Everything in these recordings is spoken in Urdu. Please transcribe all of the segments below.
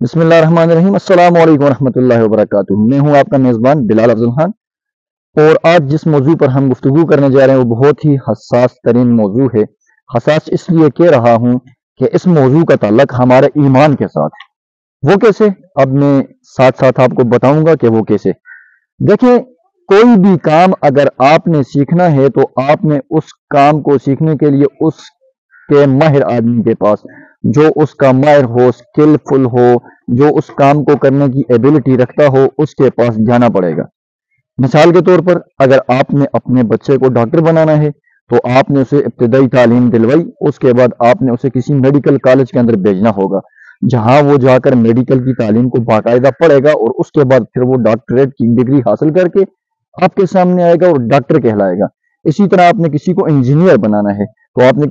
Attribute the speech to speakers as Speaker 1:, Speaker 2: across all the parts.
Speaker 1: بسم اللہ الرحمن الرحیم۔ السلام علیکم ورحمۃ اللہ وبرکاتہ۔ میں ہوں آپ کا میزبان بلال افضل خان، اور آج جس موضوع پر ہم گفتگو کرنے جا رہے ہیں وہ بہت ہی حساس ترین موضوع ہے۔ حساس اس لیے کہہ رہا ہوں کہ اس موضوع کا تعلق ہمارے ایمان کے ساتھ ہے۔ وہ کیسے؟ اب میں ساتھ ساتھ آپ کو بتاؤں گا کہ وہ کیسے۔ دیکھیں، کوئی بھی کام اگر آپ نے سیکھنا ہے تو آپ نے اس کام کو سیکھنے کے لیے اس کے ماہر آدمی کے پاس، جو اس کا ماہر ہو، سکلفل ہو، جو اس کام کو کرنے کی ایبلٹی رکھتا ہو، اس کے پاس جانا پڑے گا۔ مثال کے طور پر اگر آپ نے اپنے بچے کو ڈاکٹر بنانا ہے تو آپ نے اسے ابتدائی تعلیم دلوائی، اس کے بعد آپ نے اسے کسی میڈیکل کالج کے اندر بھیجنا ہوگا، جہاں وہ جا کر میڈیکل کی تعلیم کو باقاعدہ پڑھے گا، اور اس کے بعد پھر وہ ڈاکٹریٹ کی ڈگری حاصل کر کے آپ کے سامنے آئے گا اور ڈاکٹر کہلائے گا۔ اسی طرح آپ نے کسی کو انجینئر بنانا ہے تو آپ نے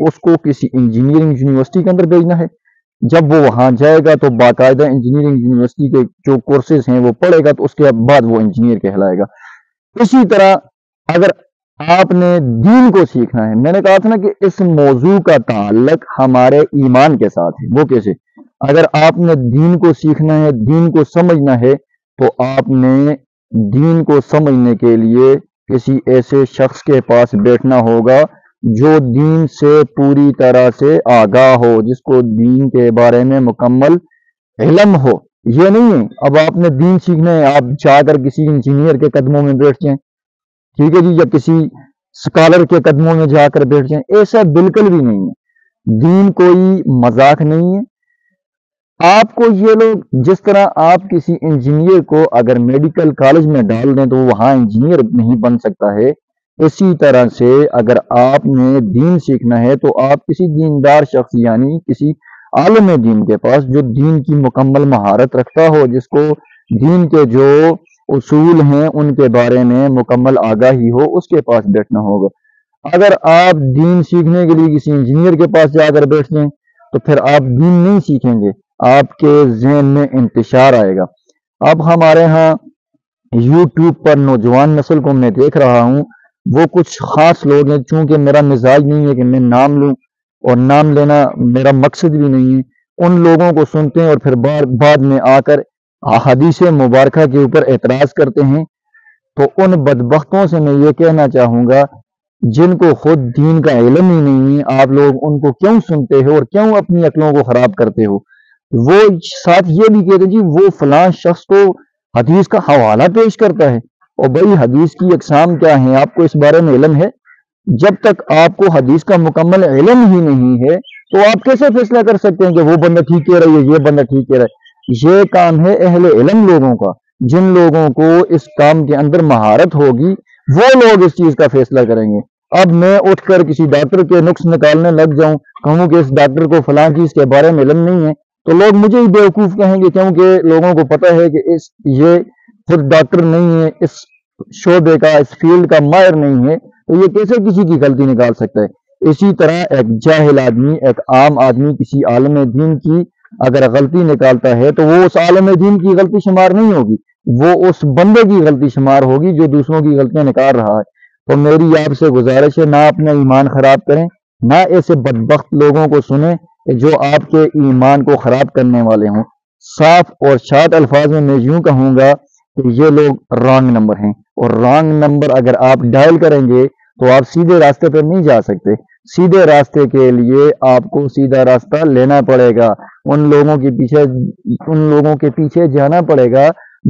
Speaker 1: اس کو کسی انجینئرنگ یونیورسٹی کے اندر بھیجنا ہے۔ جب وہ وہاں جائے گا تو باقاعدہ انجینئرنگ یونیورسٹی کے جو کورسز ہیں وہ پڑھے گا، تو اس کے بعد وہ انجینئر کہلائے گا۔ اسی طرح اگر آپ نے دین کو سیکھنا ہے، میں نے کہا تھا نا کہ اس موضوع کا تعلق ہمارے ایمان کے ساتھ ہے۔ وہ کیسے؟ اگر آپ نے دین کو سیکھنا ہے، دین کو سمجھنا ہے، تو آپ نے دین کو سمجھنے کے لیے کسی ایسے شخص کے پاس بیٹھنا ہوگا جو دین سے پوری طرح سے آگاہ ہو، جس کو دین کے بارے میں مکمل علم ہو۔ یہ نہیں ہے اب آپ نے دین سیکھنا ہے، آپ جا کر کسی انجینئر کے قدموں میں بیٹھ جائیں، ٹھیک ہے جی، یا کسی سکالر کے قدموں میں جا کر بیٹھ جائیں۔ ایسا بالکل بھی نہیں ہے۔ دین کوئی مذاق نہیں ہے۔ آپ کو یہ لوگ جس طرح آپ کسی انجینئر کو اگر میڈیکل کالج میں ڈال دیں تو وہ وہاں انجینئر نہیں بن سکتا ہے، اسی طرح سے اگر آپ نے دین سیکھنا ہے تو آپ کسی دیندار شخص یعنی کسی عالم دین کے پاس، جو دین کی مکمل مہارت رکھتا ہو، جس کو دین کے جو اصول ہیں ان کے بارے میں مکمل آگاہی ہو، اس کے پاس بیٹھنا ہوگا۔ اگر آپ دین سیکھنے کے لیے کسی انجینئر کے پاس جا کر بیٹھ جائیں تو پھر آپ دین نہیں سیکھیں گے، آپ کے ذہن میں انتشار آئے گا۔ اب ہمارے ہاں یوٹیوب پر نوجوان نسل کو میں دیکھ رہا ہوں، وہ کچھ خاص لوگ ہیں، چونکہ میرا مزاج نہیں ہے کہ میں نام لوں، اور نام لینا میرا مقصد بھی نہیں ہے، ان لوگوں کو سنتے ہیں اور پھر بعد میں آ کر احادیث مبارکہ کے اوپر اعتراض کرتے ہیں۔ تو ان بدبختوں سے میں یہ کہنا چاہوں گا، جن کو خود دین کا علم ہی نہیں ہے، آپ لوگ ان کو کیوں سنتے ہو اور کیوں اپنی عقلوں کو خراب کرتے ہو؟ وہ ساتھ یہ بھی کہتے جی وہ فلاں شخص کو حدیث کا حوالہ پیش کرتا ہے، اور بھائی حدیث کی اقسام کیا ہیں آپ کو اس بارے میں علم ہے؟ جب تک آپ کو حدیث کا مکمل علم ہی نہیں ہے تو آپ کیسے فیصلہ کر سکتے ہیں کہ وہ بندہ ٹھیک کہہ رہا ہے، یہ بندہ ٹھیک کہہ رہا ہے؟ یہ کام ہے اہل علم لوگوں کا۔ جن لوگوں کو اس کام کے اندر مہارت ہوگی وہ لوگ اس چیز کا فیصلہ کریں گے۔ اب میں اٹھ کر کسی ڈاکٹر کے نقص نکالنے لگ جاؤں، کہوں کہ اس ڈاکٹر کو فلاں چیز کے بارے میں علم نہیں ہے، تو لوگ مجھے ہی بیوقوف کہیں گے، کیونکہ لوگوں کو پتہ ہے کہ یہ خود ڈاکٹر نہیں ہے، اس شعبے کا، اس فیلڈ کا ماہر نہیں ہے، تو یہ کیسے کسی کی غلطی نکال سکتا ہے؟ اسی طرح ایک جاہل آدمی، ایک عام آدمی کسی عالم دین کی اگر غلطی نکالتا ہے تو وہ اس عالم دین کی غلطی شمار نہیں ہوگی، وہ اس بندے کی غلطی شمار ہوگی جو دوسروں کی غلطیاں نکال رہا ہے۔ تو میری آپ سے گزارش ہے، نہ اپنا ایمان خراب کریں، نہ ایسے بدبخت لوگوں کو سنیں جو آپ کے ایمان کو خراب کرنے والے ہوں۔ صاف اور شاد الفاظ میں یوں کہوں گا کہ یہ لوگ رانگ نمبر ہیں، اور رانگ نمبر اگر آپ ڈائل کریں گے تو آپ سیدھے راستے پر نہیں جا سکتے۔ سیدھے راستے کے لیے آپ کو سیدھا راستہ لینا پڑے گا، ان لوگوں کے پیچھے جانا پڑے گا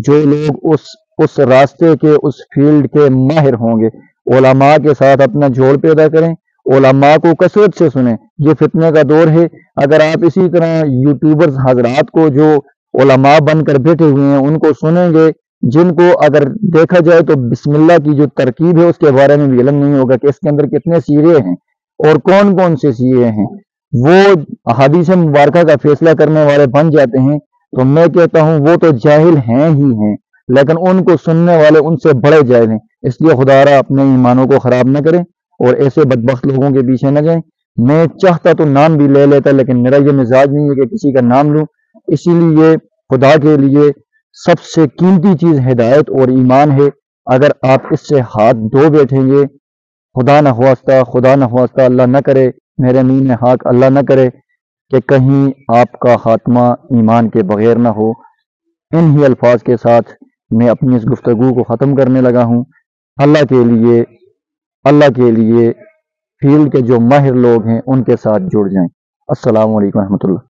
Speaker 1: جو لوگ اس راستے کے، اس فیلڈ کے ماہر ہوں گے۔ علماء کے ساتھ اپنا جوڑ پیدا کریں، علماء کو کثرت سے سنیں۔ یہ فتنے کا دور ہے، اگر آپ اسی طرح یوٹیوبرز حضرات کو جو علماء بن کر بیٹھے ہوئے ہیں ان کو سنیں گے، جن کو اگر دیکھا جائے تو بسم اللہ کی جو ترکیب ہے اس کے بارے میں بھی علم نہیں ہوگا کہ اس کے اندر کتنے سیرے ہیں اور کون کون سے سیرے ہیں، وہ احادیث مبارکہ کا فیصلہ کرنے والے بن جاتے ہیں، تو میں کہتا ہوں وہ تو جاہل ہیں ہی ہیں، لیکن ان کو سننے والے ان سے بڑے جاہل ہیں۔ اس لیے خدا را اپنے ایمانوں کو خراب نہ کریں اور ایسے بدبخت لوگوں کے پیچھے نہ جائیں۔ میں چاہتا تو نام بھی لے لیتا، لیکن میرا یہ مزاج نہیں ہے کہ کسی کا نام لوں، اسی لیے خدا کے لیے سب سے قیمتی چیز ہدایت اور ایمان ہے۔ اگر آپ اس سے ہاتھ دھو بیٹھیں گے، خدا نہ خواستہ اللہ نہ کرے، میرے امین حق اللہ نہ کرے کہ کہیں آپ کا خاتمہ ایمان کے بغیر نہ ہو۔ ان ہی الفاظ کے ساتھ میں اپنی اس گفتگو کو ختم کرنے لگا ہوں۔ اللہ کے لیے فیلڈ کے جو ماہر لوگ ہیں ان کے ساتھ جڑ جائیں۔ السلام علیکم ورحمۃ اللہ۔